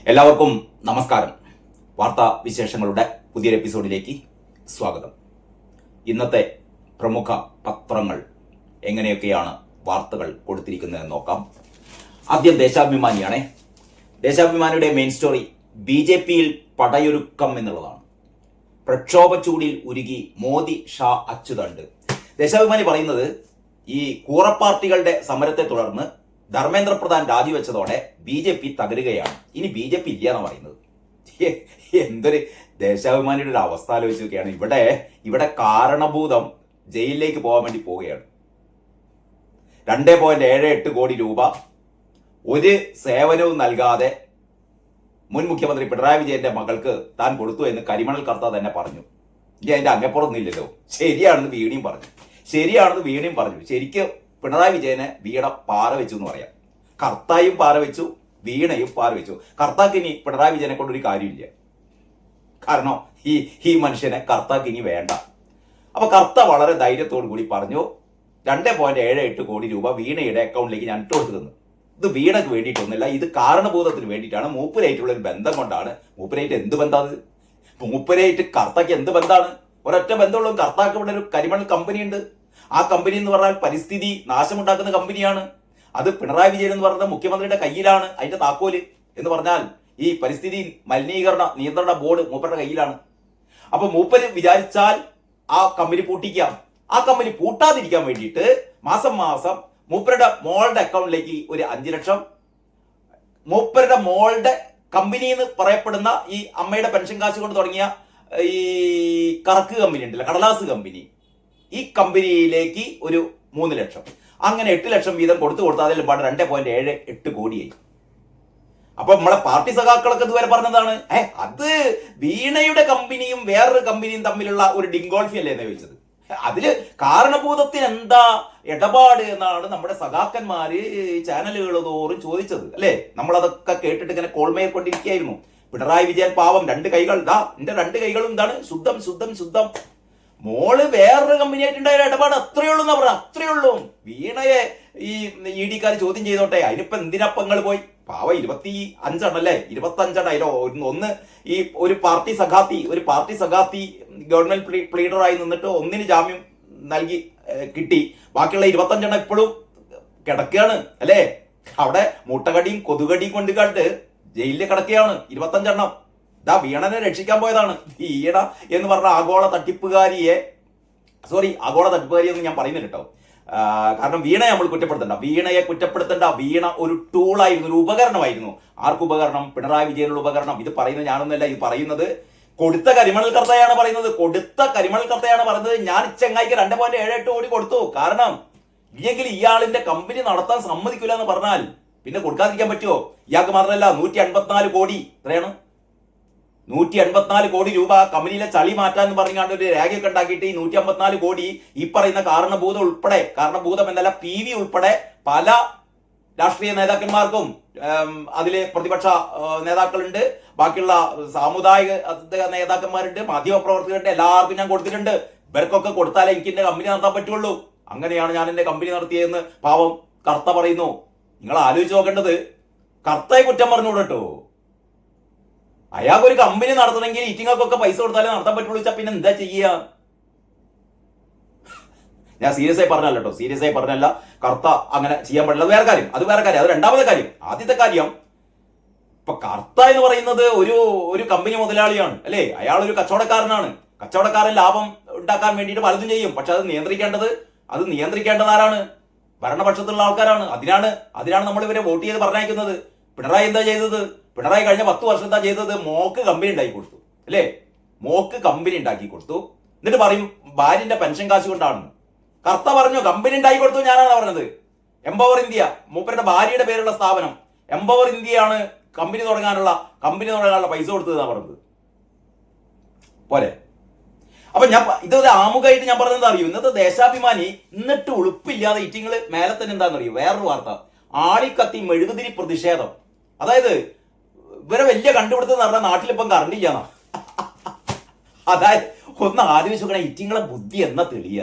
എല്ലാവർക്കും നമസ്കാരം. വാർത്താ വിശേഷങ്ങളുടെ പുതിയൊരു എപ്പിസോഡിലേക്ക് സ്വാഗതം. ഇന്നത്തെ പ്രമുഖ പത്രങ്ങൾ എങ്ങനെയൊക്കെയാണ് വാർത്തകൾ കൊടുത്തിരിക്കുന്നതെന്ന് നോക്കാം. ആദ്യം ദേശാഭിമാനിയാണേ. ദേശാഭിമാനിയുടെ മെയിൻ സ്റ്റോറി BJP-യിൽ പടയൊരുക്കം എന്നുള്ളതാണ്. പ്രക്ഷോഭ ചൂടിൽ ഉരുകി മോദി ഷാ അച്യുതണ്ട്. ദേശാഭിമാനി പറയുന്നത് ഈ കൂറപ്പാർട്ടികളുടെ സമരത്തെ തുടർന്ന് ധർമ്മേന്ദ്ര പ്രധാൻ രാജിവെച്ചതോടെ BJP തകരുകയാണ്. ഇനി BJP ഇല്ല എന്ന് പറയുന്നത്. എന്തൊരു ദേശാഭിമാനിയുടെ ഒരു അവസ്ഥ ആലോചിച്ച് നോക്കിയാണ്. ഇവിടെ കാരണഭൂതം ജയിലിലേക്ക് പോകാൻ വേണ്ടി പോവുകയാണ്. 2.78 കോടി രൂപ ഒരു സേവനവും നൽകാതെ മുൻ മുഖ്യമന്ത്രി പിണറായി വിജയന്റെ മകൾക്ക് താൻ കൊടുത്തു എന്ന് കരിമണൽ കർത്ത തന്നെ പറഞ്ഞു. ഇനി അതിന്റെ അങ്ങപ്പുറമൊന്നുമില്ലല്ലോ. ശരിയാണെന്ന് വീണയും പറഞ്ഞു. ശരിക്കും പിണറായി വിജയനെ വീണ പാറ വെച്ചു എന്ന് പറയാം. കർത്തായും പാറ വെച്ചു, വീണയും പാറ വെച്ചു. കർത്താക്ക് ഇനി പിണറായി വിജയനെ കൊണ്ടൊരു കാര്യമില്ല. കാരണം ഈ മനുഷ്യനെ കർത്താക്ക് ഇനി വേണ്ട. അപ്പൊ കർത്ത വളരെ ധൈര്യത്തോടു കൂടി പറഞ്ഞു 2.78 കോടി രൂപ വീണയുടെ അക്കൗണ്ടിലേക്ക് ഞാൻ ഇട്ട് കൊടുത്തു. ഇത് വീണക്ക് വേണ്ടിയിട്ടൊന്നുമില്ല, ഇത് കാരണഭൂതത്തിന് വേണ്ടിയിട്ടാണ്. മൂപ്പരായിട്ടുള്ള ഒരു ബന്ധം കൊണ്ടാണ്. മൂപ്പരായിട്ട് എന്ത് ബന്ധമാണ്? മൂപ്പരായിട്ട് കർത്താക്ക് എന്ത് ബന്ധമാണ്? ഒരൊറ്റ ബന്ധമുള്ളൂ. കർത്താക്ക് ഇവിടെ ഒരു കരിമണൽ കമ്പനി ഉണ്ട്. ആ കമ്പനി എന്ന് പറഞ്ഞാൽ പരിസ്ഥിതി നാശമുണ്ടാക്കുന്ന കമ്പനിയാണ്. അത് പിണറായി വിജയൻ എന്ന് പറയുന്ന മുഖ്യമന്ത്രിയുടെ കയ്യിലാണ് അതിന്റെ താക്കോല്. എന്ന് പറഞ്ഞാൽ ഈ പരിസ്ഥിതി മലിനീകരണ നിയന്ത്രണ ബോർഡ് മൂപ്പരുടെ കയ്യിലാണ്. അപ്പൊ മൂപ്പര് വിചാരിച്ചാൽ ആ കമ്പനി പൂട്ടിക്കാം. ആ കമ്പനി പൂട്ടാതിരിക്കാൻ വേണ്ടിയിട്ട് മാസം മൂപ്പരുടെ മോളുടെ അക്കൗണ്ടിലേക്ക് ഒരു 5 ലക്ഷം, മൂപ്പരുടെ മോളുടെ കമ്പനി എന്ന് പറയപ്പെടുന്ന ഈ അമ്മയുടെ പെൻഷൻ കാശ് കൊണ്ട് തുടങ്ങിയ ഈ കറക്ക് കമ്പനി ഉണ്ടല്ലോ, കടലാസ് കമ്പനി, ഈ കമ്പനിയിലേക്ക് ഒരു 3 ലക്ഷം, അങ്ങനെ 8 ലക്ഷം വീതം കൊടുത്താൽ അതിൽ 2.78 കോടിയായി. അപ്പൊ നമ്മളെ പാർട്ടി സഖാക്കളൊക്കെ ഇതുവരെ പറഞ്ഞതാണ് അത് വീണയുടെ കമ്പനിയും വേറൊരു കമ്പനിയും തമ്മിലുള്ള ഒരു ഡിങ്കോൾഫി അല്ലേ എന്ന് ചോദിച്ചത്. അതില് കാരണഭൂതത്തിന് എന്താ ഇടപാട് എന്നാണ് നമ്മുടെ സഖാക്കന്മാര് ചാനലുകൾ തോറും ചോദിച്ചത് അല്ലേ. നമ്മളതൊക്കെ കേട്ടിട്ട് ഇങ്ങനെ കോൾമയെ കൊണ്ടിരിക്കുകയായിരുന്നു. പിണറായി വിജയൻ പാവം 2 കൈകൾ, എന്റെ 2 കൈകളും എന്താണ് ശുദ്ധം. മോള് വേറൊരു കമ്പനിയായിട്ടുണ്ടായ ഇടപാട് അത്രയേ ഉള്ളൂ എന്നാ പറഞ്ഞ. അത്രയേ ഉള്ളൂ. വീണയെ ഈ ED-ക്കാർ ചോദ്യം ചെയ്തോട്ടെ, അതിനിപ്പോ എന്തിനപ്പങ്ങൾ പോയി? പാവ 25 25 ഒന്ന് ഈ ഒരു പാർട്ടി സഖാത്തി ഗവൺമെന്റ് പ്ലീഡറായി നിന്നിട്ട് ഒന്നിന് ജാമ്യം നൽകി കിട്ടി. ബാക്കിയുള്ള 25 ഇപ്പോഴും കിടക്കുകയാണ് അല്ലേ. അവിടെ മുട്ടകടിയും കൊതുകടിയും കൊണ്ട് കണ്ട് ജയിലിൽ കിടക്കുകയാണ് 25. വീണനെ രക്ഷിക്കാൻ പോയതാണ്. വീണ എന്ന് പറഞ്ഞ ആഗോള തട്ടിപ്പുകാരിയൊന്നും ഞാൻ പറയുന്നില്ല കേട്ടോ. കാരണം വീണയെ നമ്മൾ വീണയെ കുറ്റപ്പെടുത്തണ്ട. വീണ ഒരു ടൂളായിരുന്നു, ഒരു ഉപകരണമായിരുന്നു. ആർക്കുപകരണം? പിണറായി വിജയനുള്ള ഉപകരണം. ഇത് പറയുന്നത് ഞാനൊന്നുമല്ല. ഇത് പറയുന്നത് കൊടുത്ത കരിമണൽ കർത്തയാണ് പറയുന്നത്. ഞാൻ ചെങ്ങായിക്ക് 2.78 കോടി കൊടുത്തു. കാരണം ഇല്ലെങ്കിൽ ഇയാളിന്റെ കമ്പനി നടത്താൻ സമ്മതിക്കില്ല എന്ന് പറഞ്ഞാൽ പിന്നെ കൊടുക്കാതിരിക്കാൻ പറ്റുമോ? ഇയാൾക്ക് മാത്രമല്ല 154 കോടി, എത്രയാണ് 154 കോടി രൂപ കമ്പനിയിലെ ചളി മാറ്റാന്ന് പറഞ്ഞാണ്ട് ഒരു രേഖയൊക്കെ ഉണ്ടാക്കിയിട്ട് ഈ 154 കോടി ഈ പറയുന്ന കാരണഭൂതം എന്നല്ല PV ഉൾപ്പെടെ പല രാഷ്ട്രീയ നേതാക്കന്മാർക്കും അതിലെ പ്രതിപക്ഷ നേതാക്കളുണ്ട്, ബാക്കിയുള്ള സാമുദായിക നേതാക്കന്മാരുണ്ട്, മാധ്യമപ്രവർത്തകരുണ്ട്, എല്ലാവർക്കും ഞാൻ കൊടുത്തിട്ടുണ്ട്. ഇവർക്കൊക്കെ കൊടുത്താലേ എനിക്ക് എന്റെ കമ്പനി നടത്താൻ പറ്റുള്ളൂ. അങ്ങനെയാണ് ഞാൻ എന്റെ കമ്പനി നടത്തിയതെന്ന് പാവം കർത്ത പറയുന്നു. നിങ്ങൾ ആലോചിച്ച് നോക്കേണ്ടത്, കർത്തയെ കുറ്റം പറഞ്ഞുകൂടെ കേട്ടോ. അയാൾക്ക് ഒരു കമ്പനി നടത്തണമെങ്കിൽ ഈറ്റിങ്ങൾക്കൊക്കെ പൈസ കൊടുത്താലേ നടത്താൻ പറ്റുള്ളൂ. പിന്നെ എന്താ ചെയ്യുക? ഞാൻ സീരിയസ് ആയി പറഞ്ഞല്ല. കർത്ത അങ്ങനെ ചെയ്യാൻ പാടില്ല. അത് വേറെ കാര്യം. അത് രണ്ടാമത്തെ കാര്യം. ആദ്യത്തെ കാര്യം, ഇപ്പൊ കർത്ത എന്ന് പറയുന്നത് ഒരു കമ്പനി മുതലാളിയാണ് അല്ലേ. അയാൾ ഒരു കച്ചവടക്കാരനാണ്. കച്ചവടക്കാരൻ ലാഭം ഉണ്ടാക്കാൻ വേണ്ടിയിട്ട് പലതും ചെയ്യും. പക്ഷെ അത് നിയന്ത്രിക്കേണ്ടത് ആരാണ്? ഭരണപക്ഷത്തുള്ള ആൾക്കാരാണ്. അതിനാണ് നമ്മൾ ഇവരെ വോട്ട് ചെയ്ത് പറഞ്ഞയക്കുന്നത്. പിണറായി എന്താ ചെയ്തത്? പിണറായി കഴിഞ്ഞ 10 വർഷം എന്താ ചെയ്തത്? മോക്ക് കമ്പനി ഉണ്ടാക്കി കൊടുത്തു അല്ലേ. എന്നിട്ട് പറയും ഭാര്യന്റെ പെൻഷൻ കാശ് കൊണ്ടാണ്. കർത്ത പറഞ്ഞു കമ്പനി ഉണ്ടാക്കി കൊടുത്തു ഞാനാണ് പറഞ്ഞത്. എംപവർ ഇന്ത്യ, മൂപ്പരുടെ ഭാര്യയുടെ പേരുള്ള സ്ഥാപനം എംപവർ ഇന്ത്യയാണ് കമ്പനി തുടങ്ങാനുള്ള പൈസ കൊടുത്തതെന്നാണ് പറഞ്ഞത്. പോരെ. അപ്പൊ ഇതൊരു ആമുഖമായിട്ട് ഞാൻ പറഞ്ഞത് അറിയൂ. ഇന്നത്തെ ദേശാഭിമാനി എന്നിട്ട് ഉളുപ്പില്ലാതെ ഈറ്റിങ്ങള് മേലെ തന്നെ എന്താണെന്നറിയൂ. വേറൊരു വാർത്ത, ആളിക്കത്തി മെഴുകുതിരി പ്രതിഷേധം. അതായത് ഇവരെ വലിയ കണ്ടുപിടുത്തം പറഞ്ഞാൽ നാട്ടിലിപ്പം കറണ്ട് ഇല്ലാന്നാ. അതായത് ഒന്ന് ആലോചിച്ച് നോക്കണേ, ഈറ്റിങ്ങളെ ബുദ്ധി എന്നാ തെളിയ.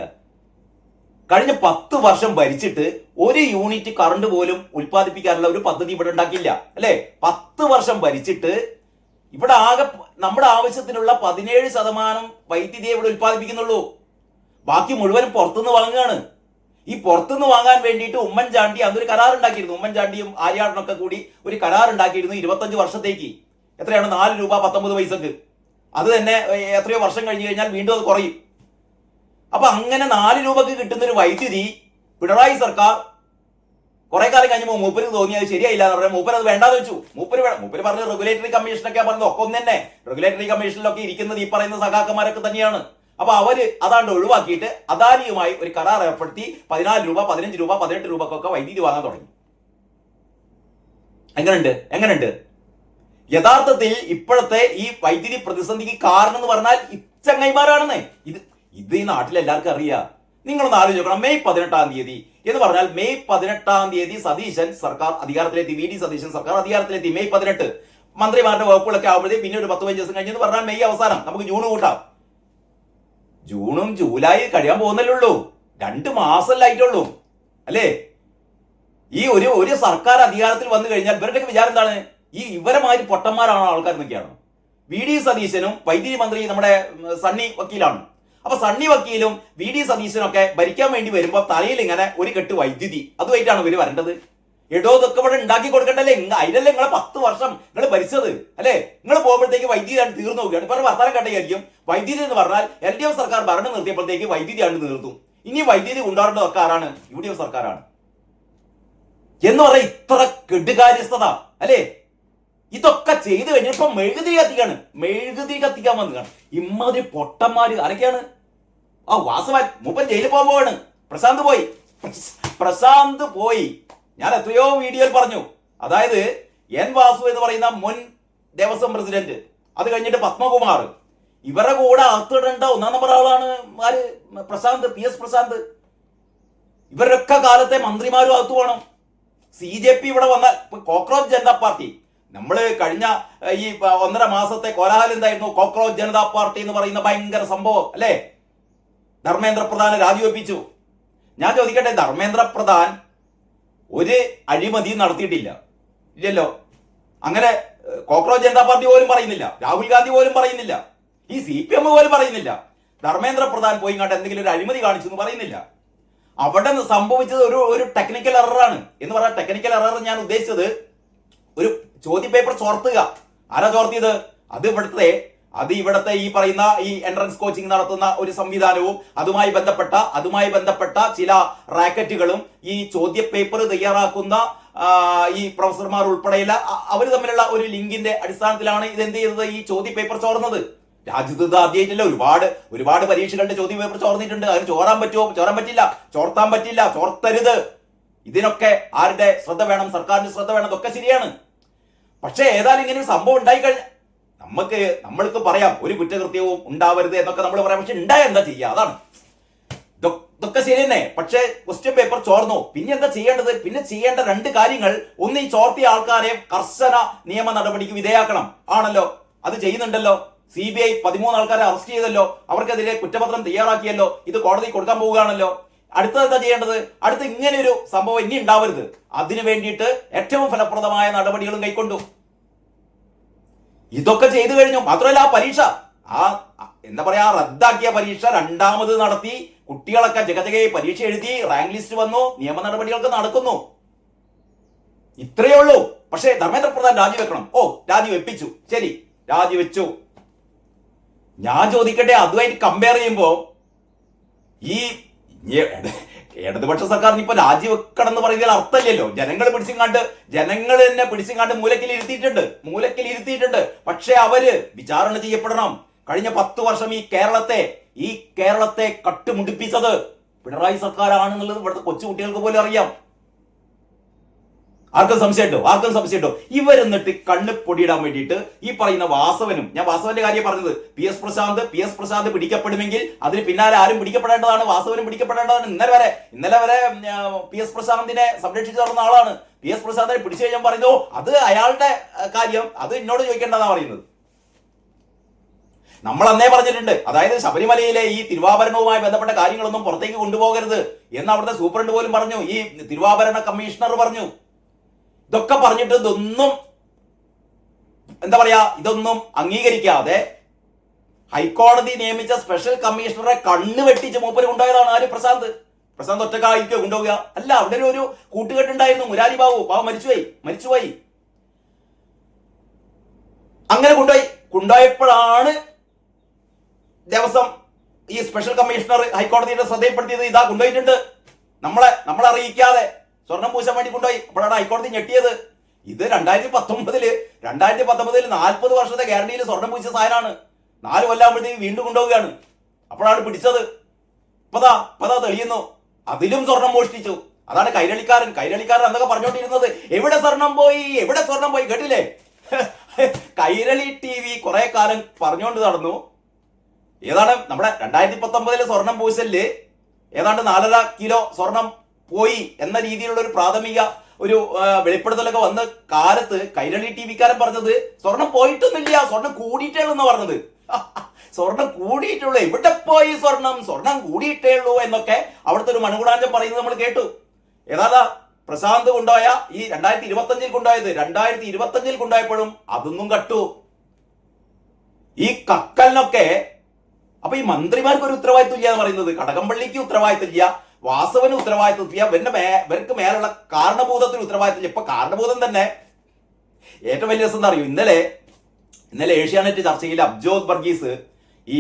കഴിഞ്ഞ 10 വർഷം ഭരിച്ചിട്ട് ഒരു യൂണിറ്റ് കറണ്ട് പോലും ഉൽപ്പാദിപ്പിക്കാനുള്ള ഒരു പദ്ധതി ഇവിടെ ഉണ്ടാക്കിയില്ല അല്ലെ? 10 വർഷം ഭരിച്ചിട്ട് ഇവിടെ ആകെ നമ്മുടെ ആവശ്യത്തിനുള്ള 17% വൈദ്യുതി ഇവിടെ ഉൽപ്പാദിപ്പിക്കുന്നുള്ളൂ. ബാക്കി മുഴുവനും പുറത്തുനിന്ന് വാങ്ങുകയാണ്. ഈ പുറത്തുനിന്ന് വാങ്ങാൻ വേണ്ടിയിട്ട് ഉമ്മൻചാണ്ടി അതൊരു കരാർ ഉണ്ടാക്കിയിരുന്നു. ഉമ്മൻചാണ്ടിയും ആര്യാടനൊക്കെ കൂടി ഒരു കരാർ ഉണ്ടാക്കിയിരുന്നു 25 വർഷത്തേക്ക്. എത്രയാണ്? 4 രൂപ 19 പൈസക്ക്. അത് തന്നെ എത്രയോ വർഷം കഴിഞ്ഞു കഴിഞ്ഞാൽ വീണ്ടും അത് കുറയും. അപ്പൊ അങ്ങനെ 4 രൂപക്ക് കിട്ടുന്ന ഒരു വൈദ്യുതി പിണറായി സർക്കാർ കുറെ കാലം കഴിഞ്ഞപ്പോൾ മൂപ്പര് തോന്നി അത് ശരിയായില്ല എന്ന് പറഞ്ഞാൽ മൂപ്പര് അത് വേണ്ടാന്ന് വെച്ചു. മൂപ്പര് പറഞ്ഞ റെഗുലേറ്ററി കമ്മീഷനൊക്കെ പറഞ്ഞത് ഒക്കെ ഒന്ന് തന്നെ. റെഗുലേറ്ററി കമ്മീഷനിലൊക്കെ ഇരിക്കുന്നത് ഈ പറയുന്ന സഖാക്കന്മാരൊക്കെ തന്നെയാണ്. അപ്പൊ അവര് അതാണ്ട് ഒഴിവാക്കിയിട്ട് അദാനിയുമായി ഒരു കരാർ ഏർപ്പെടുത്തി 14 രൂപ 15 രൂപ 18 രൂപക്കൊക്കെ വൈദ്യുതി വാങ്ങാൻ തുടങ്ങി. എങ്ങനെയുണ്ട്? യഥാർത്ഥത്തിൽ ഇപ്പോഴത്തെ ഈ വൈദ്യുതി പ്രതിസന്ധിക്ക് കാരണം എന്ന് പറഞ്ഞാൽ ഇച്ചങ്ങൈമാരാണെന്ന്. ഇത് ഈ നാട്ടിൽ എല്ലാവർക്കും അറിയാം. നിങ്ങളൊന്ന് ആലോചിക്കണം. മെയ് 18 തീയതി എന്ന് പറഞ്ഞാൽ മെയ് 18 തീയതി സതീശൻ സർക്കാർ അധികാരത്തിലെത്തി. വി ഡി സതീശൻ സർക്കാർ അധികാരത്തിലെത്തി. മെയ് 18 മന്ത്രിമാരുടെ വകുപ്പുകളൊക്കെ ആവുമ്പോഴേ പിന്നെ ഒരു 10-15 ദിവസം കഴിഞ്ഞെന്ന് പറഞ്ഞാൽ മെയ് അവസാനം നമുക്ക് ജൂൺ കൂട്ടാം. ജൂണും ജൂലൈ കഴിയാൻ പോകുന്നല്ലേ, 2 മാസമല്ലായിട്ടുള്ളൂ അല്ലേ? ഈ ഒരു സർക്കാർ അധികാരത്തിൽ വന്നു കഴിഞ്ഞാൽ ഇവരുടെയൊക്കെ വിചാരം എന്താണ്? ഇവരെ മാതിരി പൊട്ടന്മാരാണോ ആൾക്കാർ എന്നൊക്കെയാണ്. വി ഡി സതീശനും വൈദ്യുതി മന്ത്രി നമ്മുടെ സണ്ണി വക്കീലാണ്. അപ്പൊ സണ്ണി വക്കീലും വി ഡി സതീശനൊക്കെ ഭരിക്കാൻ വേണ്ടി വരുമ്പോ തലയിൽ ഇങ്ങനെ ഒരു കെട്ട് വൈദ്യുതി അതുമായിട്ടാണ് ഇവര് വരേണ്ടത്. എടോ ഇതൊക്കെ ഇവിടെ ഉണ്ടാക്കി കൊടുക്കണ്ടല്ലേ? അതിനല്ലേ നിങ്ങളെ 10 വർഷം നിങ്ങൾ ഭരിച്ചത് അല്ലേ? നിങ്ങൾ പോകുമ്പോഴത്തേക്ക് വൈദ്യുതിയാണ് തീർന്നു നോക്കുകയാണ്. ഇപ്പൊ വർത്തമാനം കണ്ടായിരിക്കും. വൈദ്യുതി എന്ന് പറഞ്ഞാൽ LDF സർക്കാർ ഭരണം നിർത്തിയപ്പോഴത്തേക്ക് വൈദ്യുതിയാണ് തീർത്തു. ഇനി വൈദ്യുതി കൊണ്ടുവരേണ്ടതൊക്കെ ആരാണ്? UDF സർക്കാരാണ് എന്ന് പറഞ്ഞാൽ ഇത്ര കെടുകാര്യസ്ഥത അല്ലേ? ഇതൊക്കെ ചെയ്തു കഴിഞ്ഞപ്പോ മെഴുകുതിരി കത്തിക്കാൻ വന്നതാണ്. ഇമ്മാതിരി പൊട്ടന്മാര് ആരൊക്കെയാണ്? വാസവൻ മൂപ്പൻ ജയിലിൽ പോകാൻ പോവാണ്. പ്രശാന്ത് പോയി. ഞാൻ എത്രയോ വീഡിയോയിൽ പറഞ്ഞു. അതായത് N വാസു എന്ന് പറയുന്ന മുൻ ദേവസ്വം പ്രസിഡന്റ്, അത് കഴിഞ്ഞിട്ട് പത്മകുമാർ, ഇവരുടെ കൂടെ അകത്തിടേണ്ട 1-ാം നമ്പർ ആളാണ് ആര്? പ്രശാന്ത്, PS പ്രശാന്ത്. ഇവരൊക്കെ കാലത്തെ മന്ത്രിമാരും അകത്തു വേണം. CJP ഇവിടെ വന്നാൽ കോക്രോച്ച് ജനതാ പാർട്ടി, നമ്മൾ കഴിഞ്ഞ ഈ 1.5 മാസത്തെ കോലാഹലം എന്തായിരുന്നു? കോക്രോച്ച് ജനതാ പാർട്ടി എന്ന് പറയുന്ന ഭയങ്കര സംഭവം അല്ലേ? ധർമ്മേന്ദ്ര പ്രധാനെ രാജിവെപ്പിച്ചു. ഞാൻ ചോദിക്കട്ടെ, ധർമ്മേന്ദ്ര പ്രധാൻ ഒരു അഴിമതി നടത്തിയിട്ടില്ല ഇല്ലല്ലോ. അങ്ങനെ കോക്രോച്ച് ജനതാ പാർട്ടി പോലും പറയുന്നില്ല, രാഹുൽ ഗാന്ധി പോലും പറയുന്നില്ല, ഈ CPM പോലും പറയുന്നില്ല. ധർമ്മേന്ദ്ര പ്രധാൻ പോയി ഇങ്ങോട്ട് എന്തെങ്കിലും ഒരു അഴിമതി കാണിച്ചു എന്ന് പറയുന്നില്ല. അവിടെ സംഭവിച്ചത് ഒരു ടെക്നിക്കൽ എററാണ്. എന്ന് പറഞ്ഞാൽ ടെക്നിക്കൽ എറർ ഞാൻ ഉദ്ദേശിച്ചത് ഒരു ചോദ്യ പേപ്പർ ചോർത്തുക. ആരാ ചോർത്തിയത്? അത് ഇവിടുത്തെ ഈ പറയുന്ന ഈ എൻട്രൻസ് കോച്ചിങ് നടത്തുന്ന ഒരു സംവിധാനവും അതുമായി ബന്ധപ്പെട്ട ചില റാക്കറ്റുകളും ഈ ചോദ്യ പേപ്പർ തയ്യാറാക്കുന്ന ഈ പ്രൊഫസർമാർ ഉൾപ്പെടെയുള്ള അവർ തമ്മിലുള്ള ഒരു ലിങ്കിന്റെ അടിസ്ഥാനത്തിലാണ് ഇതെന്ത് ചെയ്തത്? ഈ ചോദ്യ പേപ്പർ ചോർന്നത്. രാജ്യത്ത് ആദ്യമായിട്ടില്ല, ഒരുപാട് പരീക്ഷകളുടെ ചോദ്യ പേപ്പർ ചോർന്നിട്ടുണ്ട്. അതിന് ചോരാൻ പറ്റുമോ? ചോരാൻ പറ്റില്ല, ചോർത്താൻ പറ്റില്ല, ചോർത്തരുത്. ഇതിനൊക്കെ ആരുടെ ശ്രദ്ധ വേണം? സർക്കാരിന്റെ ശ്രദ്ധ വേണം. ഇതൊക്കെ ശരിയാണ്. പക്ഷെ ഏതായാലും ഇങ്ങനെ ഒരു സംഭവം ഉണ്ടായിക്കഴിഞ്ഞാൽ നമ്മൾക്ക് പറയാം ഒരു കുറ്റകൃത്യവും ഉണ്ടാവരുത് എന്നൊക്കെ നമ്മൾ പറയാം. പക്ഷെ ഉണ്ടായ എന്താ ചെയ്യുക? അതാണ് ഇതൊക്കെ ശരി തന്നെ. പക്ഷെ ക്വസ്റ്റ്യൻ പേപ്പർ ചോർന്നു. പിന്നെ എന്താ ചെയ്യേണ്ടത്? പിന്നെ ചെയ്യേണ്ട 2 കാര്യങ്ങൾ. ഒന്ന്, ഈ ചോർത്തിയ ആൾക്കാരെ കർശന നിയമ നടപടിക്ക് വിധേയാക്കണം. ആണല്ലോ, അത് ചെയ്യുന്നുണ്ടല്ലോ. CBI 13 ആൾക്കാരെ അറസ്റ്റ് ചെയ്തല്ലോ, അവർക്കെതിരെ കുറ്റപത്രം തയ്യാറാക്കിയല്ലോ, ഇത് കോടതി കൊടുക്കാൻ പോവുകയാണല്ലോ. അടുത്തത് എന്താ ചെയ്യേണ്ടത്? അടുത്ത് ഇങ്ങനെ ഒരു സംഭവം ഇനി ഉണ്ടാവരുത്. അതിനു വേണ്ടിയിട്ട് ഏറ്റവും ഫലപ്രദമായ നടപടികളും കൈക്കൊണ്ടു. ഇതൊക്കെ ചെയ്തു കഴിഞ്ഞു. മാത്രമല്ല ആ പരീക്ഷ എന്താ പറയാ, റദ്ദാക്കിയ പരീക്ഷ 2ാമത് നടത്തി. കുട്ടികളൊക്കെ ജഗജഗയെ പരീക്ഷ എഴുതി, റാങ്ക് ലിസ്റ്റ് വന്നു, നിയമ നടപടികളൊക്കെ നടക്കുന്നു. ഇത്രയേ ഉള്ളൂ. പക്ഷേ ധർമ്മേന്ദ്ര പ്രധാൻ രാജിവെക്കണം. രാജിവെപ്പിച്ചു, ശരി, രാജിവെച്ചു. ഞാൻ ചോദിക്കട്ടെ, അതുമായിട്ട് കമ്പയർ ചെയ്യുമ്പോ ഈ ഇടതുപക്ഷ സർക്കാരിന് ഇപ്പൊ രാജിവെക്കണം എന്ന് പറയുന്നതിൽ അർത്ഥമില്ലല്ലോ. ജനങ്ങൾ തന്നെ പിടിച്ചിങ്ങാണ്ട് മൂലക്കിലിരുത്തിയിട്ടുണ്ട്. പക്ഷെ അവര് വിചാരണ ചെയ്യപ്പെടണം. കഴിഞ്ഞ 10 വർഷം ഈ കേരളത്തെ കട്ടുമുടിപ്പിച്ചത് പിണറായി സർക്കാരാണെന്നുള്ളത് ഇവിടുത്തെ കൊച്ചുകുട്ടികൾക്ക് പോലും അറിയാം. ആർക്കും സംശയമുണ്ടോ? ഇവരെന്നിട്ട് കണ്ണ് പൊടിയിടാൻ വേണ്ടിയിട്ട് ഈ പറയുന്ന വാസവനും, ഞാൻ വാസവന്റെ കാര്യം പറഞ്ഞത്, PS പ്രശാന്ത് പിടിക്കപ്പെടുമെങ്കിൽ അതിന് പിന്നാലെ ആരും പിടിക്കപ്പെടേണ്ടതാണ്, വാസവനും പിടിക്കപ്പെടേണ്ടതാണ്. ഇന്നലെ വരെ PS പ്രശാന്തിനെ സംരക്ഷിച്ചു നടന്ന ആളാണ്. PS പ്രശാന്തിനെ പിടിച്ചു കഴിഞ്ഞാൽ പറയുന്നു അത് അയാളുടെ കാര്യം, അത് എന്നോട് ചോദിക്കേണ്ടതാണ് പറയുന്നത്. നമ്മൾ അന്നേ പറഞ്ഞിട്ടുണ്ട്. അതായത് ശബരിമലയിലെ ഈ തിരുവാഭരണവുമായി ബന്ധപ്പെട്ട കാര്യങ്ങളൊന്നും പുറത്തേക്ക് കൊണ്ടുപോകരുത് എന്ന് അവിടുത്തെ സൂപ്രണ്ട് പോലും പറഞ്ഞു. ഈ തിരുവാഭരണ കമ്മീഷണർ പറഞ്ഞു. ഇതൊക്കെ പറഞ്ഞിട്ട് ഇതൊന്നും എന്താ പറയാ, ഇതൊന്നും അംഗീകരിക്കാതെ ഹൈക്കോടതി നിയമിച്ച സ്പെഷ്യൽ കമ്മീഷണറെ കണ്ണ് വെട്ടിച്ച് മൂപ്പര് കൊണ്ടുപോയതാണ്. ആര്? പ്രശാന്ത് ഒറ്റക്കായിരിക്കും കൊണ്ടുപോവുക അല്ല. അവിടെ ഒരു കൂട്ടുകെട്ടുണ്ടായിരുന്നു. മുരാരി ബാബു മരിച്ചുപോയി. അങ്ങനെ കൊണ്ടുപോയപ്പോഴാണ് ദേവസ്വം ഈ സ്പെഷ്യൽ കമ്മീഷണർ ഹൈക്കോടതിയുടെ ശ്രദ്ധയിൽപ്പെടുത്തിയത്. ഇതാ കൊണ്ടുപോയിട്ടുണ്ട്, നമ്മളെ അറിയിക്കാതെ സ്വർണം പൂശാൻ വേണ്ടി കൊണ്ടുപോയി. അപ്പോഴാണ് ഹൈക്കോടതി ഞെട്ടിയത്. ഇത് 2019 40 വർഷത്തെ ഗ്യാരണ്ടിയിൽ സ്വർണം പൂശിയ സാധനമാണ്. 4 കൊല്ലാകുമ്പോഴത്തേക്ക് വീണ്ടും കൊണ്ടുപോവുകയാണ്. അപ്പോഴാണ് പിടിച്ചത്. ഇപ്പതാ തെളിയുന്നു. അതിലും സ്വർണം മോഷ്ടിച്ചു. അതാണ് കൈരളിക്കാരൻ എന്നൊക്കെ പറഞ്ഞുകൊണ്ടിരുന്നത്. എവിടെ സ്വർണം പോയി കേട്ടില്ലേ? കൈരളി TV കുറെ കാലം പറഞ്ഞുകൊണ്ട് നടന്നു. ഏതാണ് നമ്മുടെ 2019 സ്വർണം പൂശലില് ഏതാണ്ട് 4.5 കിലോ സ്വർണം പോയി എന്ന രീതിയിലുള്ള ഒരു പ്രാഥമിക ഒരു വെളിപ്പെടുത്തലൊക്കെ വന്ന കാലത്ത് കൈരളി TVക്കാരൻ പറഞ്ഞത് സ്വർണം പോയിട്ടൊന്നുമില്ല, സ്വർണം കൂടിയിട്ടേ ഉള്ളൂ എന്ന് പറഞ്ഞത്. സ്വർണം കൂടിയിട്ടുള്ളൂ, എവിടെ പോയി സ്വർണം കൂടിയിട്ടേ ഉള്ളൂ എന്നൊക്കെ അവിടുത്തെ ഒരു മണുകുടാഞ്ചം പറയുന്നത് നമ്മൾ കേട്ടു. ഏതാ പ്രശാന്ത് കൊണ്ടുപോയ ഈ 2025 കൊണ്ടുപോയത്, 2025 കൊണ്ടുപോയപ്പോഴും അതൊന്നും കട്ടു. ഈ കക്കലിനൊക്കെ അപ്പൊ ഈ മന്ത്രിമാർക്ക് ഒരു ഉത്തരവാദിത്വം ഇല്ല എന്ന് പറയുന്നത്. കടകംപള്ളിക്ക് ഉത്തരവാദിത്വം ഇല്ല, വാസവന് ഉത്തരവാദിത്വം ഇല്ല, ഇവർക്ക് മേലുള്ള കാരണഭൂതത്തിന് ഉത്തരവാദിത്വം ഇല്ല. ഇപ്പൊ കാരണഭൂതം തന്നെ ഏറ്റവും വലിയ രസം എന്താ അറിയൂ, ഇന്നലെ ഏഷ്യാനെറ്റ് ചർച്ചയിൽ അബ്ജോദ് വർഗീസ് ഈ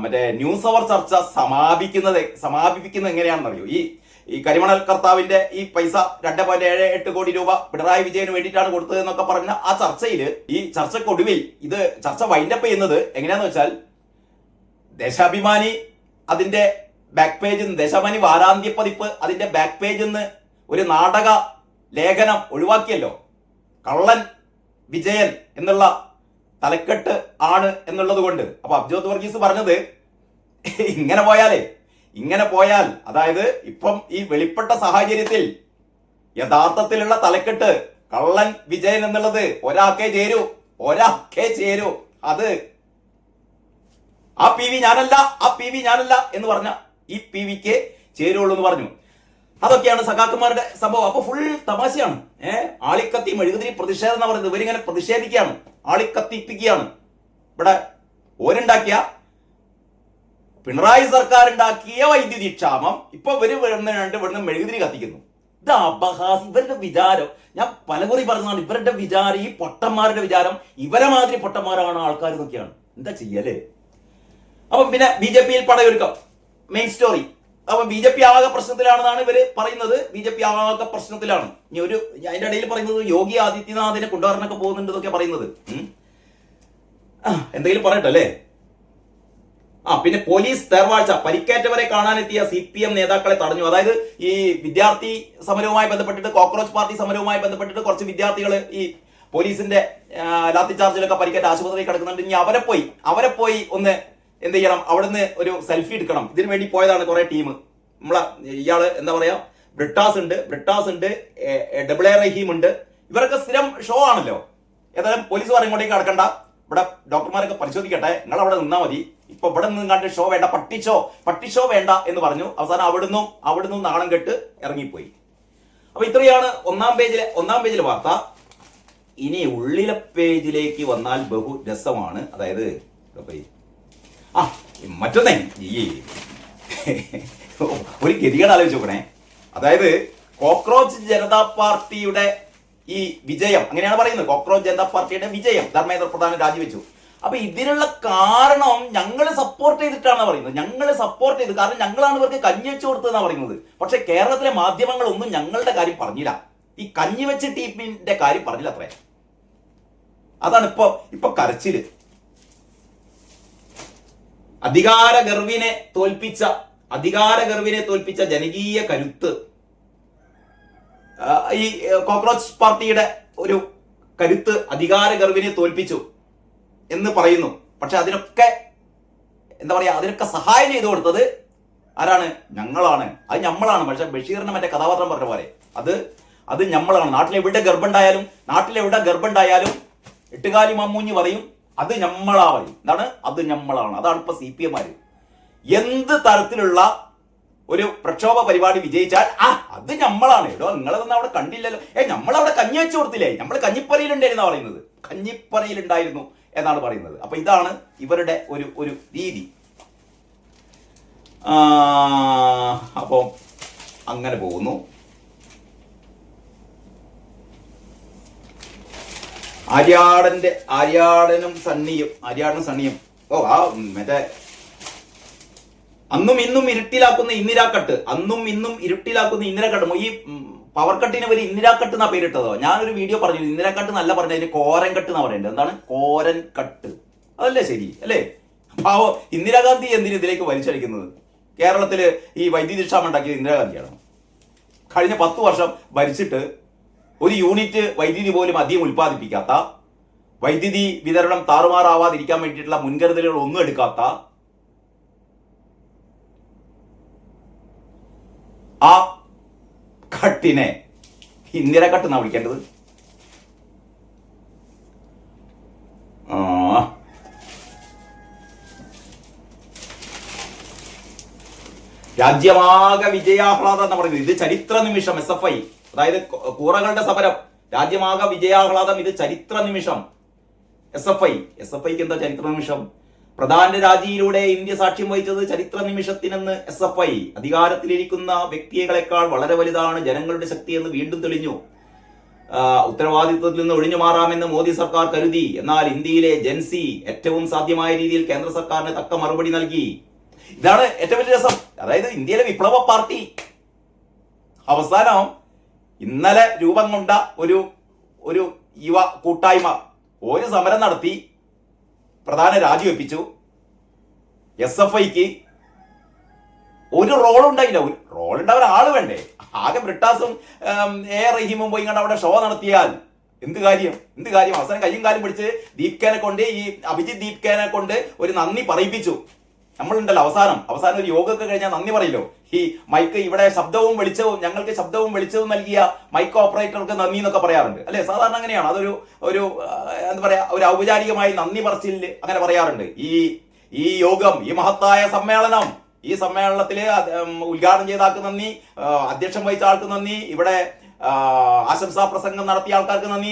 മറ്റേ ന്യൂസ് അവർ ചർച്ച സമാപിപ്പിക്കുന്നത് എങ്ങനെയാണെന്ന് അറിയൂ. ഈ കരിമണൽ കർത്താവിന്റെ ഈ പൈസ 2.78 കോടി രൂപ പിണറായി വിജയന് വേണ്ടിയിട്ടാണ് കൊടുത്തത് എന്നൊക്കെ പറഞ്ഞ ആ ചർച്ചയിൽ, ഈ ചർച്ചക്കൊടുവിൽ ഇത് ചർച്ച വൈൻഡപ്പ് ചെയ്യുന്നത് എങ്ങനെയാന്ന് വെച്ചാൽ, ദേശാഭിമാനി അതിന്റെ ബാക്ക് പേജിൽ നിന്ന്, ദേശാഭിമാനി വാരാന്ത്യ പതിപ്പ് അതിന്റെ ബാക്ക് പേജിൽ നിന്ന് ഒരു നാടക ലേഖനം ഒഴിവാക്കിയല്ലോ. കള്ളൻ വിജയൻ എന്നുള്ള തലക്കെട്ട് ആണ് എന്നുള്ളത് കൊണ്ട്. അപ്പൊ അബ്ജോദ് വർഗീസ് പറഞ്ഞത് ഇങ്ങനെ പോയാൽ അതായത് ഇപ്പം ഈ വെളിപ്പെട്ട സാഹചര്യത്തിൽ യഥാർത്ഥത്തിലുള്ള തലക്കെട്ട് കള്ളൻ വിജയൻ എന്നുള്ളത് ഒരാൾക്കേ ചേരൂ. അത് ആ പി വി ഞാനല്ല എന്ന് പറഞ്ഞ ഈ PV ക്ക് ചേരുള്ളൂ എന്ന് പറഞ്ഞു. അതൊക്കെയാണ് സഖാക്കന്മാരുടെ സംഭവം. അപ്പൊ ഫുൾ തമാശയാണ്. ആളിക്കത്തി മെഴുകുതിരി പ്രതിഷേധം എന്ന് പറയുന്നത്. ഇവരിങ്ങനെ പ്രതിഷേധിക്കുകയാണ്, ആളിക്കത്തിപ്പിക്കുകയാണ്. ഇവിടെ ഓരുണ്ടാക്കിയ പിണറായി സർക്കാർ ഉണ്ടാക്കിയ വൈദ്യുതി ക്ഷാമം ഇപ്പൊ ഇവിടുന്ന് മെഴുകുതിരി കത്തിക്കുന്നു. ഇത് അപഹാസ്. ഇവരുടെ വിചാരം, ഞാൻ പലകുറി പറഞ്ഞതാണ്, ഇവരുടെ വിചാരം, ഈ പൊട്ടന്മാരുടെ വിചാരം ഇവരെ മാതിരി പൊട്ടന്മാരാണ് ആൾക്കാർ എന്നൊക്കെയാണ്. എന്താ ചെയ്യല്ലേ? അപ്പൊ പിന്നെ BJP-യിൽ പടയൊരുക്കം മെയിൻ സ്റ്റോറി. അപ്പൊ BJP ആകെ പ്രശ്നത്തിലാണെന്നാണ് ഇവര് പറയുന്നത്. BJP ആകെ പ്രശ്നത്തിലാണ്. ഇനി അതിന്റെ ഇടയിൽ പറയുന്നത് യോഗി ആദിത്യനാഥിനെ കൊണ്ടുവരാനൊക്കെ പോകുന്നുണ്ട് എന്നൊക്കെ പറയുന്നത്. എന്തെങ്കിലും പറയട്ടല്ലേ? പിന്നെ പോലീസ് തേർവാഴ്ച, പരിക്കേറ്റവരെ കാണാനെത്തിയ CPM നേതാക്കളെ തടഞ്ഞു. അതായത് ഈ വിദ്യാർത്ഥി സമരവുമായി ബന്ധപ്പെട്ടിട്ട്, കോക്രോച്ച് പാർട്ടി സമരവുമായി ബന്ധപ്പെട്ടിട്ട് കുറച്ച് വിദ്യാർത്ഥികൾ ഈ പോലീസിന്റെ ലാത്തി ചാർജിലൊക്കെ പരിക്കേറ്റ് ആശുപത്രിയിൽ കിടക്കുന്നുണ്ട്. ഇനി അവരെ പോയി ഒന്ന് എന്ത് ചെയ്യണം, അവിടുന്ന് ഒരു സെൽഫി എടുക്കണം. ഇതിനു വേണ്ടി പോയതാണ് കുറെ ടീം. നമ്മളെ ഇയാള് എന്താ പറയാ, ബ്രിട്ടാസ് ഉണ്ട്, ഡബിൾ എ റഹീം ഉണ്ട്. ഇവരൊക്കെ സ്ഥിരം ഷോ ആണല്ലോ. ഏതായാലും പോലീസ് പറയും ഇങ്ങോട്ടേക്ക് കിടക്കണ്ട, ഇവിടെ ഡോക്ടർമാരൊക്കെ പരിശോധിക്കട്ടെ, നിങ്ങൾ അവിടെ നിന്നാ മതി, ഇപ്പൊ ഇവിടെ നിന്ന് കണ്ട് ഷോ വേണ്ട, പട്ടിഷോ വേണ്ട എന്ന് പറഞ്ഞു. അവസാനം അവിടുന്ന് നാണം കെട്ട് ഇറങ്ങിപ്പോയി. അപ്പൊ ഇത്രയാണ് ഒന്നാം പേജിലെ വാർത്ത. ഇനി ഉള്ളിലെ പേജിലേക്ക് വന്നാൽ ബഹു രസമാണ്. അതായത് മറ്റൊന്നേ, ഈ ഒരു ഗതികേട് ആലോചിച്ച് നോക്കണേ. അതായത് കോക്രോച്ച് ജനതാ പാർട്ടിയുടെ ഈ വിജയം, അങ്ങനെയാണ് പറയുന്നത്, കോക്രോച്ച് ജനതാ പാർട്ടിയുടെ വിജയം, ധർമ്മേന്ദ്ര പ്രധാൻ രാജിവെച്ചു. അപ്പൊ ഇതിനുള്ള കാരണം ഞങ്ങൾ സപ്പോർട്ട് ചെയ്തിട്ടാണ് പറയുന്നത്. കാരണം ഞങ്ങളാണ് ഇവർക്ക് കഞ്ഞി വെച്ചു കൊടുത്തതെന്നാണ് പറയുന്നത്. പക്ഷെ കേരളത്തിലെ മാധ്യമങ്ങളൊന്നും ഞങ്ങളുടെ കാര്യം പറഞ്ഞില്ല, ഈ കഞ്ഞി വെച്ച് ടീമിന്റെ കാര്യം പറഞ്ഞില്ല അത്രേ. അതാണ് ഇപ്പൊ കരച്ചില്. അധികാര ഗർവിനെ തോൽപ്പിച്ച ജനകീയ കരുത്ത്, ഈ കോക്രോച്ച് പാർട്ടിയുടെ ഒരു കരുത്ത് അധികാര ഗർവിനെ തോൽപ്പിച്ചു എന്ന് പറയുന്നു. പക്ഷെ അതിനൊക്കെ സഹായം ചെയ്തു കൊടുത്തത് ആരാണ്? ഞങ്ങളാണ്. അത് നമ്മളാണ്. പക്ഷെ ബഷീറിന്റെ മറ്റേ കഥാപാത്രം പറഞ്ഞ പോലെ അത് നമ്മളാണ്. നാട്ടിലെവിടെ ഗർഭമുണ്ടായാലും എട്ടുകാലി മമ്മൂഞ്ഞ് പറയും അത് ഞമ്മളാ പറയും. എന്താണ് അത് ഞമ്മളാണ്. അതാണ് ഇപ്പൊ CPM എന്ത് തരത്തിലുള്ള ഒരു പ്രക്ഷോഭ പരിപാടി വിജയിച്ചാൽ അത് ഞമ്മളാണ്. എടോ നിങ്ങളതൊന്നും അവിടെ കണ്ടില്ലല്ലോ. നമ്മളവിടെ കഞ്ഞി വെച്ച് കൊടുത്തില്ലേ, നമ്മൾ കഞ്ഞിപ്പറയിലുണ്ടായിരുന്ന പറയുന്നത്, കഞ്ഞിപ്പറയിലുണ്ടായിരുന്നു എന്നാണ് പറയുന്നത്. അപ്പൊ ഇതാണ് ഇവരുടെ ഒരു രീതി. അപ്പോൾ അങ്ങനെ പോകുന്നു. ആര്യാടനും സണ്ണിയും മറ്റേ അന്നും ഇന്നും ഇരുട്ടിലാക്കുന്ന ഇന്ദിരാക്കട്ട്, ഈ പവർ കട്ടിന് ഒരു ഇന്ദിരാക്കട്ട് എന്നാ പേരിട്ടതോ. ഞാനൊരു വീഡിയോ പറഞ്ഞു, ഇന്ദിരാക്കട്ട് എന്നല്ല പറഞ്ഞത്, അതിന് കോരൻ കട്ട് എന്നാ പറയേണ്ടത്. എന്താണ് കോരൻ കട്ട്? അതല്ലേ ശരി അല്ലേ? പാവോ ഇന്ദിരാഗാന്ധി എന്തിന് ഇതിലേക്ക് വലിച്ചടിക്കുന്നത്? കേരളത്തില് ഈ വൈദ്യുതി ക്ഷാമം ഉണ്ടാക്കിയത് ഇന്ദിരാഗാന്ധിയാണ്. കഴിഞ്ഞ 10 വർഷം ഭരിച്ചിട്ട് ഒരു യൂണിറ്റ് വൈദ്യുതി പോലും അധികം ഉൽപ്പാദിപ്പിക്കാത്ത, വൈദ്യുതി വിതരണം താറുമാറാവാതിരിക്കാൻ വേണ്ടിയിട്ടുള്ള മുൻകരുതലുകൾ ഒന്നും എടുക്കാത്ത ആ കട്ടിനെ ഇന്ദിരാക്കട്ട് എന്നാ വിളിക്കേണ്ടത്. രാജ്യമാകെ വിജയാഹ്ലാദം എന്ന് പറയുന്നത് ഇത് ചരിത്ര നിമിഷം. SFI അതായത് കൂറകളുടെ സമരം, രാജ്യമാകെ വിജയാഹ്ലാദം, ഇത് ചരിത്ര നിമിഷം. SFIക്ക് എന്താ ചരിത്ര നിമിഷം? പ്രധാന രാജിയിലൂടെ ഇന്ത്യ സാക്ഷ്യം വഹിച്ചത് ചരിത്ര നിമിഷത്തിനെന്ന് SFI. അധികാരത്തിലിരിക്കുന്ന വ്യക്തികളെക്കാൾ വളരെ വലുതാണ് ജനങ്ങളുടെ ശക്തി എന്ന് വീണ്ടും തെളിഞ്ഞു. ഉത്തരവാദിത്വത്തിൽ നിന്ന് ഒഴിഞ്ഞു മാറാമെന്ന് മോദി സർക്കാർ കരുതി. എന്നാൽ ഇന്ത്യയിലെ ജൻസി ഏറ്റവും സാധ്യമായ രീതിയിൽ കേന്ദ്ര സർക്കാരിന് തക്ക മറുപടി നൽകി. ഇതാണ് ഏറ്റവും വലിയ രസം. അതായത് ഇന്ത്യയിലെ വിപ്ലവ പാർട്ടി അവസാനം ഇന്നലെ രൂപം കൊണ്ട ഒരു യുവ കൂട്ടായ്മ ഒരു സമരം നടത്തി പ്രധാന രാജിവെപ്പിച്ചു. SFIക്ക് ഒരു റോൾ ഉണ്ടായില്ല. റോൾ ഉണ്ടാവാൻ ആള് വേണ്ടേ? ആകെ ബ്രിട്ടാസും റഹീമും പോയി കണ്ട് അവിടെ ഷോ നടത്തിയാൽ എന്ത് കാര്യം? അവസാനം കയ്യും കാലും പിടിച്ച് ദീപ്കേനെ കൊണ്ട്, ഈ അഭിജിത്ത് ദീപ്കേനെ കൊണ്ട് ഒരു നന്ദി പറയിപ്പിച്ചു. നമ്മളുണ്ടല്ലോ അവസാനം ഒരു യോഗമൊക്കെ കഴിഞ്ഞാൽ നന്ദി പറയല്ലോ. ഈ മൈക്ക് ഇവിടെ ഞങ്ങൾക്ക് ശബ്ദവും വെളിച്ചവും നൽകിയ മൈക്ക് ഓപ്പറേറ്റർക്ക് നന്ദി എന്നൊക്കെ പറയാറുണ്ട് അല്ലെ? സാധാരണ അങ്ങനെയാണ്. അതൊരു എന്താ പറയാ, ഒരു ഔപചാരികമായി നന്ദി പറച്ചില് അങ്ങനെ പറയാറുണ്ട്. ഈ യോഗം, ഈ മഹത്തായ സമ്മേളനം, ഈ സമ്മേളനത്തില് ഉദ്ഘാടനം ചെയ്ത ആൾക്ക് നന്ദി, അധ്യക്ഷം വഹിച്ച ആൾക്ക് നന്ദി, ഇവിടെ ആശംസാ പ്രസംഗം നടത്തിയ ആൾക്കാർക്ക് നന്ദി,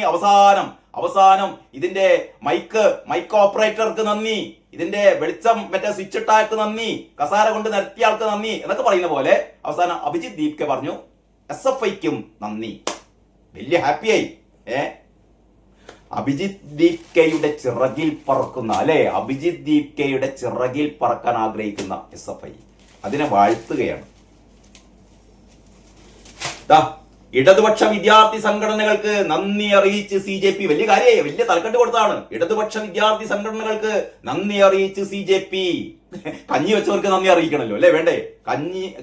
അവസാനം ഇതിന്റെ മൈക്ക് ഓപ്പറേറ്റർക്ക് നന്ദി, ഇതിന്റെ വെളിച്ചം മറ്റേ സ്വിച്ച് ഇട്ട ആൾക്ക് നന്ദി, കസാര കൊണ്ട് നിരത്തിയ ആൾക്ക് നന്ദി എന്നൊക്കെ പറയുന്ന പോലെ അവസാനം അഭിജിത്ത് ദീപ്കെ പറഞ്ഞു SFIക്കും നന്ദി. വലിയ ഹാപ്പിയായി. അഭിജിത്ത് ദീപ്കയുടെ ചിറകിൽ പറക്കുന്ന അഭിജിത്ത് ദീപ്കയുടെ ചിറകിൽ പറക്കാൻ ആഗ്രഹിക്കുന്ന SFI അതിനെ വാഴ്ത്തുകയാണ്. ഇടതുപക്ഷ വിദ്യാർത്ഥി സംഘടനകൾക്ക് നന്ദി അറിയിച്ച് CJP. വലിയ കാര്യമായി, വലിയ തലക്കെട്ട് കൊടുത്താണ്. ഇടതുപക്ഷ വിദ്യാർത്ഥി സംഘടനകൾക്ക് നന്ദി അറിയിച്ച് CJP. കഞ്ഞി വെച്ചവർക്ക് നന്ദി അറിയിക്കണല്ലോ അല്ലേ? വേണ്ടേ?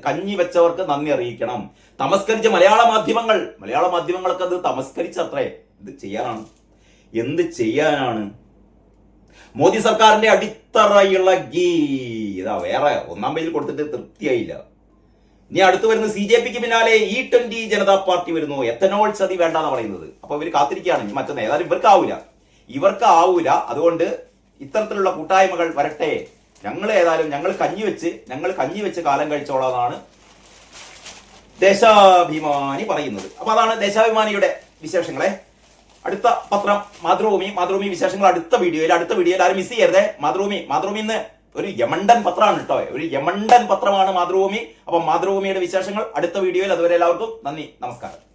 കഞ്ഞി വെച്ചവർക്ക് നന്ദി അറിയിക്കണം. തമസ്കരിച്ച മലയാള മാധ്യമങ്ങളൊക്കെ അത് തമസ്കരിച്ചത്രേ. എന്ത് ചെയ്യാനാണ്? മോദി സർക്കാരിന്റെ അടിത്തറയിളകി. വേറെ 1-ാം പേജിൽ കൊടുത്തിട്ട് തൃപ്തിയായില്ല. ഇനി അടുത്ത് വരുന്ന CJPക്ക് പിന്നാലെ E20 ജനതാ പാർട്ടി വരുന്നു. എത്തനോൾ ചതി വേണ്ടെന്ന് പറയുന്നത്. അപ്പൊ ഇവർ കാത്തിരിക്കുകയാണ്. മറ്റൊന്ന് ഏതായാലും ഇവർക്ക് ആവൂല. അതുകൊണ്ട് ഇത്തരത്തിലുള്ള കൂട്ടായ്മകൾ വരട്ടെ. ഞങ്ങൾ കഞ്ഞി വെച്ച് കാലം കഴിച്ചോളാന്നാണ് ദേശാഭിമാനി പറയുന്നത്. അപ്പൊ അതാണ് ദേശാഭിമാനിയുടെ വിശേഷങ്ങളെ. അടുത്ത പത്രം മാതൃഭൂമി വിശേഷങ്ങൾ അടുത്ത വീഡിയോയിൽ ആരും മിസ് ചെയ്യരുതേ. മാതൃഭൂമി ഇന്ന് ഒരു യമണ്ടൻ പത്രമാണ് കേട്ടോ. ഒരു യമണ്ടൻ പത്രമാണ് മാതൃഭൂമി. അപ്പം മാതൃഭൂമിയുടെ വിശേഷങ്ങൾ അടുത്ത വീഡിയോയിൽ. അതുവരെ എല്ലാവർക്കും നന്ദി, നമസ്കാരം.